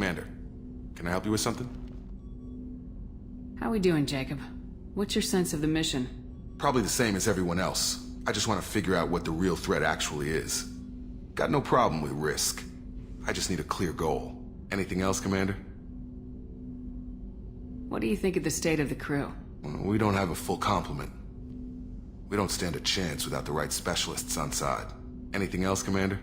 Commander, can I help you with something? How we doing, Jacob? What's your sense of the mission? Probably the same as everyone else. I just want to figure out what the real threat actually is. Got no problem with risk. I just need a clear goal. Anything else, Commander? What do you think of the state of the crew? Well, we don't have a full complement. We don't stand a chance without the right specialists on side. Anything else, Commander?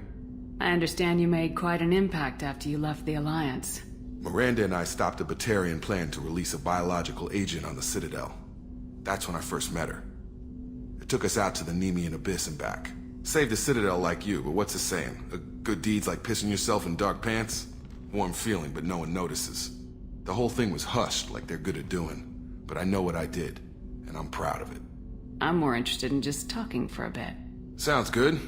I understand you made quite an impact after you left the Alliance. Miranda and I stopped a Batarian plan to release a biological agent on the Citadel. That's when I first met her. It took us out to the Nemean Abyss and back. Saved the Citadel like you, but what's the saying? A good deed's like pissing yourself in dark pants? Warm feeling, but no one notices. The whole thing was hushed like they're good at doing. But I know what I did, and I'm proud of it. I'm more interested in just talking for a bit. Sounds good.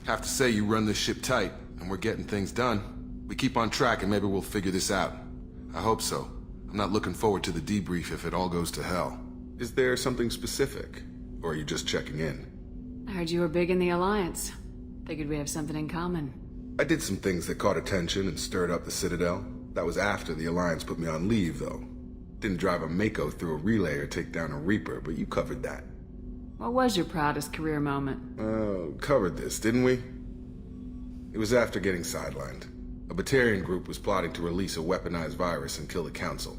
Have to say you run this ship tight, and we're getting things done. We keep on track and maybe we'll figure this out. I hope so. I'm not looking forward to the debrief if it all goes to hell. Is there something specific? Or are you just checking in? I heard you were big in the Alliance. Figured we have something in common. I did some things that caught attention and stirred up the Citadel. That was after the Alliance put me on leave, though. Didn't drive a Mako through a relay or take down a Reaper, but you covered that. What was your proudest career moment? Covered this, didn't we? It was after getting sidelined. A Batarian group was plotting to release a weaponized virus and kill the Council.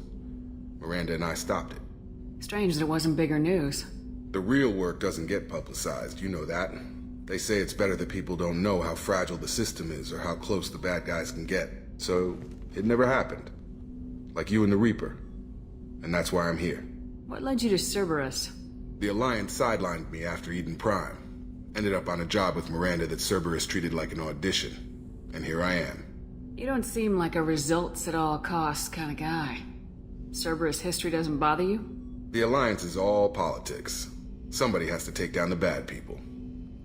Miranda and I stopped it. Strange that it wasn't bigger news. The real work doesn't get publicized, you know that. They say it's better that people don't know how fragile the system is or how close the bad guys can get. So, it never happened. Like you and the Reaper. And that's why I'm here. What led you to Cerberus? The Alliance sidelined me after Eden Prime. Ended up on a job with Miranda that Cerberus treated like an audition. And here I am. You don't seem like a results-at-all-costs kind of guy. Cerberus history doesn't bother you? The Alliance is all politics. Somebody has to take down the bad people.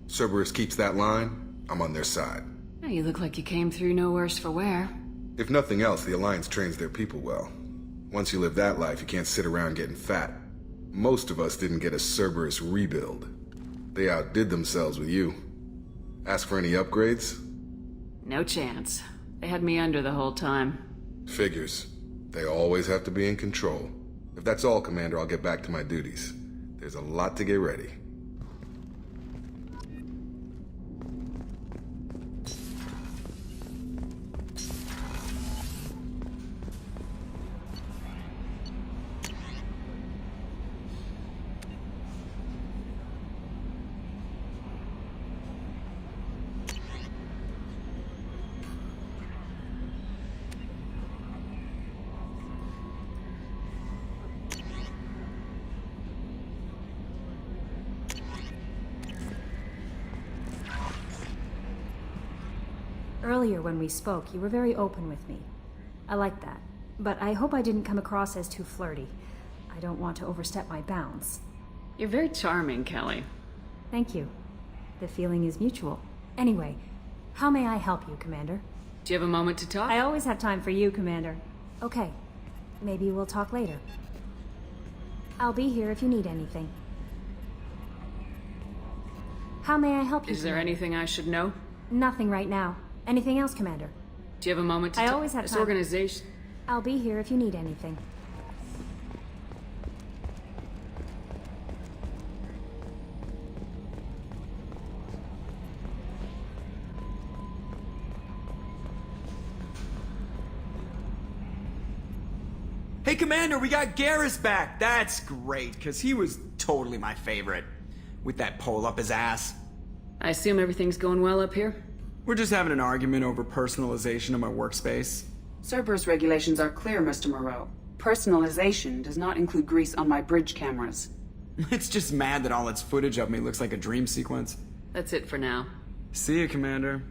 Cerberus keeps that line, I'm on their side. You look like you came through no worse for wear. If nothing else, the Alliance trains their people well. Once you live that life, you can't sit around getting fat. Most of us didn't get a Cerberus rebuild. They outdid themselves with you. Ask for any upgrades? No chance. They had me under the whole time. Figures. They always have to be in control. If that's all, Commander, I'll get back to my duties. There's a lot to get ready. Earlier when we spoke, you were very open with me. I like that. But I hope I didn't come across as too flirty. I don't want to overstep my bounds. You're very charming, Kelly. Thank you. The feeling is mutual. Anyway, how may I help you, Commander? Do you have a moment to talk? I always have time for you, Commander. Okay. Maybe we'll talk later. I'll be here if you need anything. How may I help you, Is there Commander? anything I should know? Nothing right now. Anything else, Commander? Do you have a moment to I talk? always have This time. organization... I'll be here if you need anything. Hey, Commander, we got Garrus back. That's great, because he was totally my favorite. With that pole up his ass. I assume everything's going well up here? We're just having an argument over personalization of my workspace. Cerberus regulations are clear, Mr. Moreau. Personalization does not include grease on my bridge cameras. It's just mad that all its footage of me looks like a dream sequence. That's it for now. See you, Commander.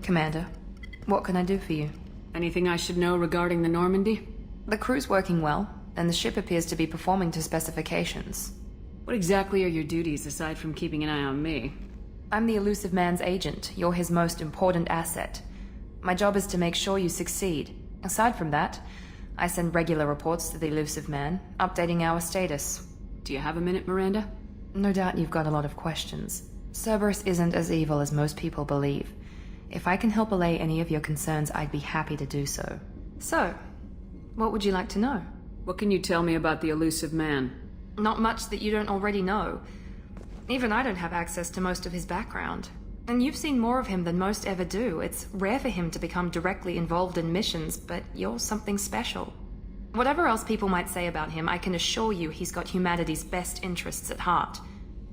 Commander, what can I do for you? Anything I should know regarding the Normandy? The crew's working well, and the ship appears to be performing to specifications. What exactly are your duties aside from keeping an eye on me? I'm the elusive man's agent. You're his most important asset. My job is to make sure you succeed. Aside from that, I send regular reports to the elusive man, updating our status. Do you have a minute, Miranda? No doubt you've got a lot of questions. Cerberus isn't as evil as most people believe. If I can help allay any of your concerns, I'd be happy to do so. So, what would you like to know? What can you tell me about the elusive man? Not much that you don't already know. Even I don't have access to most of his background. And you've seen more of him than most ever do. It's rare for him to become directly involved in missions, but you're something special. Whatever else people might say about him, I can assure you he's got humanity's best interests at heart.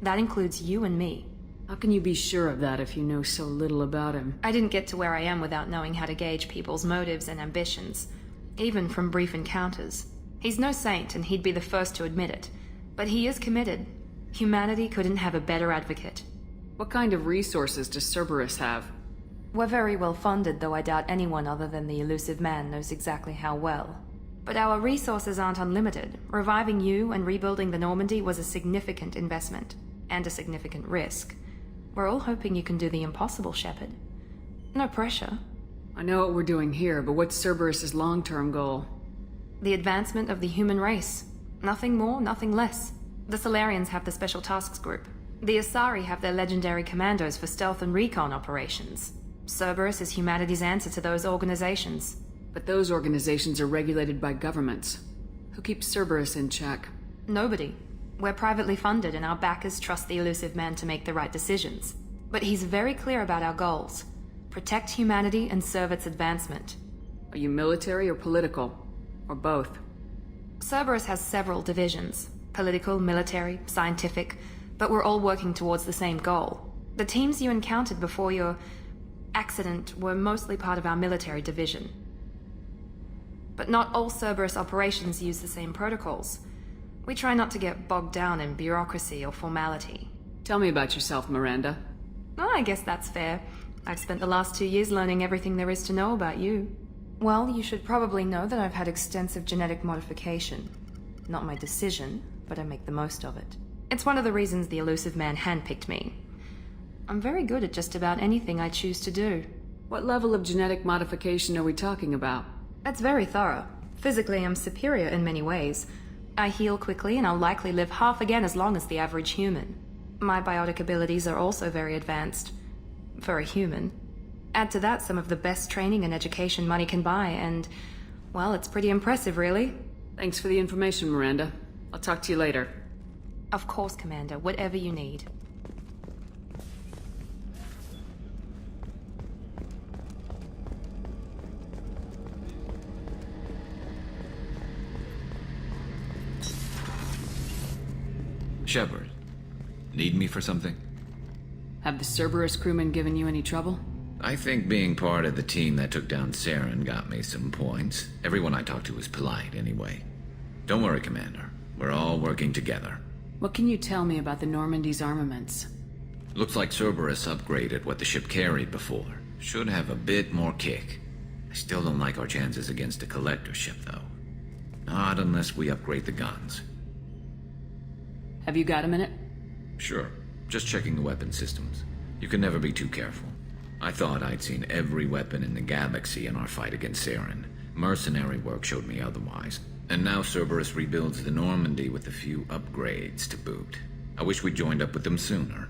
That includes you and me. How can you be sure of that if you know so little about him? I didn't get to where I am without knowing how to gauge people's motives and ambitions, even from brief encounters. He's no saint, and he'd be the first to admit it. But he is committed. Humanity couldn't have a better advocate. What kind of resources does Cerberus have? We're very well funded, though I doubt anyone other than the elusive man knows exactly how well. But our resources aren't unlimited. Reviving you and rebuilding the Normandy was a significant investment, and a significant risk. We're all hoping you can do the impossible, Shepard. No pressure. I know what we're doing here, but what's Cerberus's long-term goal? The advancement of the human race. Nothing more, nothing less. The Solarians have the Special Tasks Group. The Asari have their legendary commandos for stealth and recon operations. Cerberus is humanity's answer to those organizations. But those organizations are regulated by governments. Who keeps Cerberus in check? Nobody. We're privately funded, and our backers trust the elusive man to make the right decisions. But he's very clear about our goals. Protect humanity and serve its advancement. Are you military or political? Or both? Cerberus has several divisions. Political, military, scientific, but we're all working towards the same goal. The teams you encountered before your accident were mostly part of our military division. But not all Cerberus operations use the same protocols. We try not to get bogged down in bureaucracy or formality. Tell me about yourself, Miranda. Oh, I guess that's fair. I've spent the last 2 years learning everything there is to know about you. Well, you should probably know that I've had extensive genetic modification. Not my decision, but I make the most of it. It's one of the reasons the elusive man handpicked me. I'm very good at just about anything I choose to do. What level of genetic modification are we talking about? That's very thorough. Physically, I'm superior in many ways. I heal quickly, and I'll likely live half again as long as the average human. My biotic abilities are also very advanced. For a human. Add to that some of the best training and education money can buy, and, well, it's pretty impressive, really. Thanks for the information, Miranda. I'll talk to you later. Of course, Commander. Whatever you need. Shepard, need me for something? Have the Cerberus crewmen given you any trouble? I think being part of the team that took down Saren got me some points. Everyone I talked to was polite, anyway. Don't worry, Commander. We're all working together. What can you tell me about the Normandy's armaments? Looks like Cerberus upgraded what the ship carried before. Should have a bit more kick. I still don't like our chances against a collector ship, though. Not unless we upgrade the guns. Have you got a minute? Sure. Just checking the weapon systems. You can never be too careful. I thought I'd seen every weapon in the galaxy in our fight against Saren. Mercenary work showed me otherwise. And now Cerberus rebuilds the Normandy with a few upgrades to boot. I wish we'd joined up with them sooner.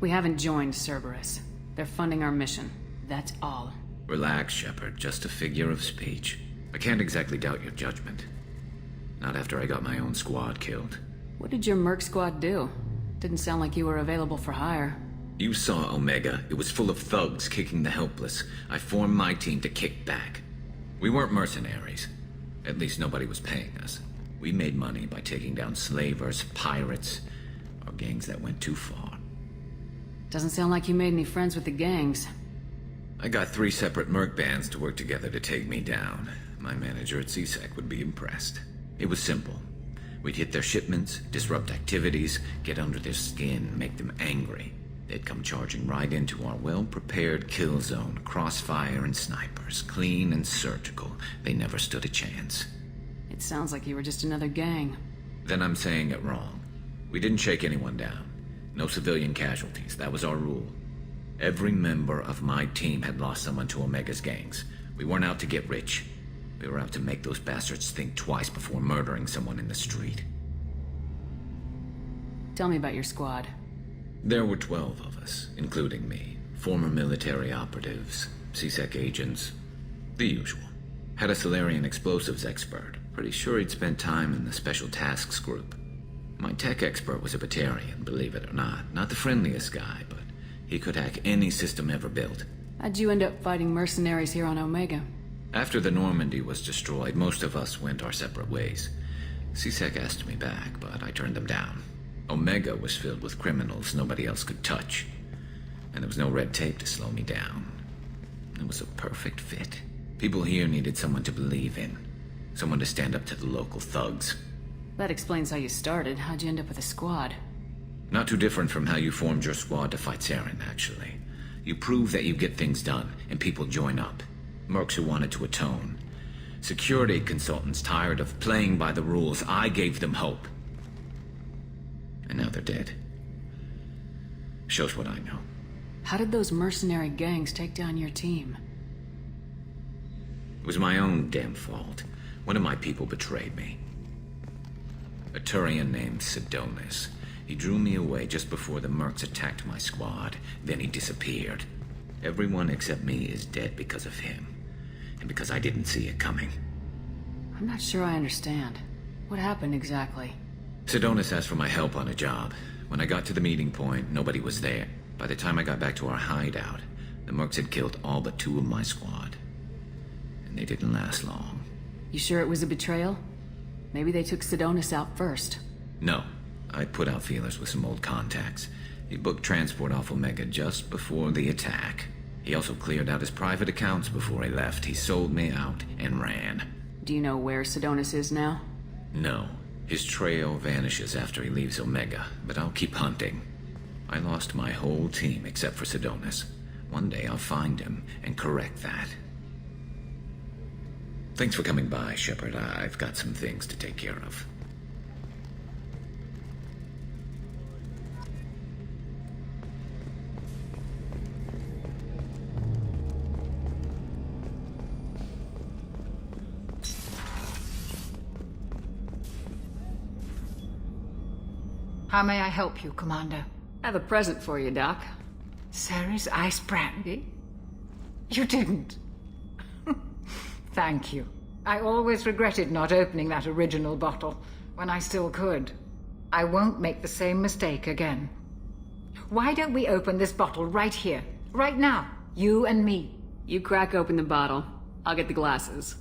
We haven't joined Cerberus. They're funding our mission. That's all. Relax, Shepard. Just a figure of speech. I can't exactly doubt your judgment. Not after I got my own squad killed. What did your merc squad do? Didn't sound like you were available for hire. You saw Omega. It was full of thugs kicking the helpless. I formed my team to kick back. We weren't mercenaries. At least nobody was paying us. We made money by taking down slavers, pirates, or gangs that went too far. Doesn't sound like you made any friends with the gangs. I got 3 separate merc bands to work together to take me down. My manager at CSEC would be impressed. It was simple. We'd hit their shipments, disrupt activities, get under their skin, make them angry. They'd come charging right into our well-prepared kill zone, crossfire and snipers, clean and surgical. They never stood a chance. It sounds like you were just another gang. Then I'm saying it wrong. We didn't shake anyone down. No civilian casualties. That was our rule. Every member of my team had lost someone to Omega's gangs. We weren't out to get rich. We were out to make those bastards think twice before murdering someone in the street. Tell me about your squad. There were 12 of us, including me. Former military operatives, CSEC agents, the usual. Had a Solarian explosives expert. Pretty sure he'd spent time in the Special Tasks Group. My tech expert was a Batarian, believe it or not. Not the friendliest guy, but he could hack any system ever built. How'd you end up fighting mercenaries here on Omega? After the Normandy was destroyed, most of us went our separate ways. CSEC asked me back, but I turned them down. Omega was filled with criminals nobody else could touch. And there was no red tape to slow me down. It was a perfect fit. People here needed someone to believe in. Someone to stand up to the local thugs. That explains how you started. How'd you end up with a squad? Not too different from how you formed your squad to fight Saren, actually. You prove that you get things done, and people join up. Mercs who wanted to atone. Security consultants tired of playing by the rules. I gave them hope. And now they're dead. Shows what I know. How did those mercenary gangs take down your team? It was my own damn fault. One of my people betrayed me. A Turian named Sidonis. He drew me away just before the mercs attacked my squad. Then he disappeared. Everyone except me is dead because of him. And because I didn't see it coming. I'm not sure I understand. What happened exactly? Sidonis asked for my help on a job. When I got to the meeting point, nobody was there. By the time I got back to our hideout, the mercs had killed all but 2 of my squad. And they didn't last long. You sure it was a betrayal? Maybe they took Sidonis out first. No. I put out feelers with some old contacts. He booked transport off Omega just before the attack. He also cleared out his private accounts before he left. He sold me out and ran. Do you know where Sidonis is now? No. His trail vanishes after he leaves Omega, but I'll keep hunting. I lost my whole team except for Sidonis. One day I'll find him and correct that. Thanks for coming by, Shepard. I've got some things to take care of. How may I help you, Commander? I have a present for you, Doc. Ceres ice brandy? You didn't. Thank you. I always regretted not opening that original bottle when I still could. I won't make the same mistake again. Why don't we open this bottle right here, right now, you and me? You crack open the bottle. I'll get the glasses.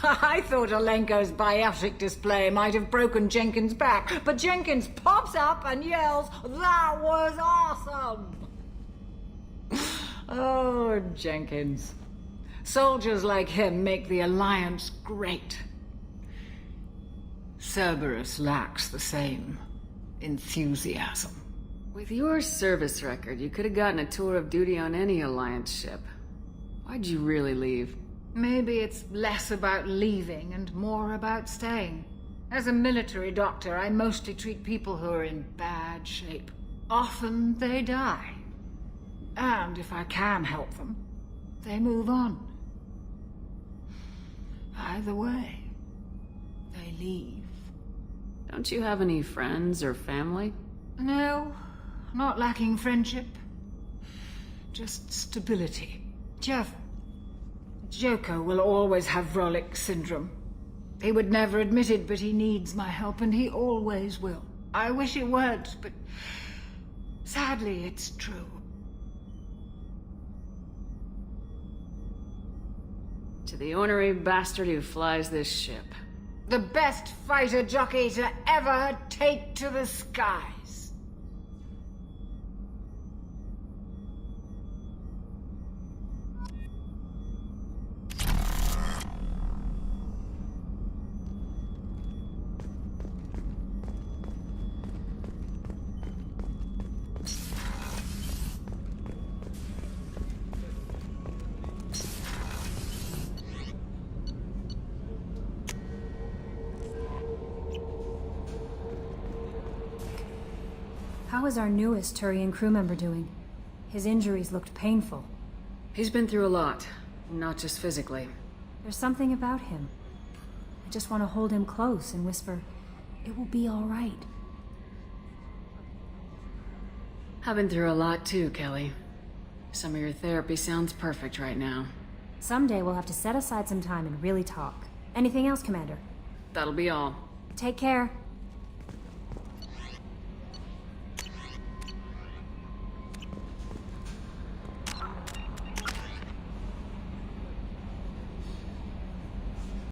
I thought Alenko's biotic display might have broken Jenkins' back, but Jenkins pops up and yells, "That was awesome!" Oh, Jenkins. Soldiers like him make the Alliance great. Cerberus lacks the same enthusiasm. With your service record, you could have gotten a tour of duty on any Alliance ship. Why'd you really leave? Maybe it's less about leaving and more about staying. As a military doctor, I mostly treat people who are in bad shape. Often they die. And if I can help them, they move on. Either way, they leave. Don't you have any friends or family? No, not lacking friendship. Just stability. Joko will always have Vrolik syndrome. He would never admit it, but he needs my help, and he always will. I wish it weren't, but sadly it's true. To the ornery bastard who flies this ship. The best fighter jockey to ever take to the skies. How is our newest Turian crew member doing? His injuries looked painful. He's been through a lot, not just physically. There's something about him. I just want to hold him close and whisper, "It will be all right." I've been through a lot too, Kelly. Some of your therapy sounds perfect right now. Someday we'll have to set aside some time and really talk. Anything else, Commander? That'll be all. Take care.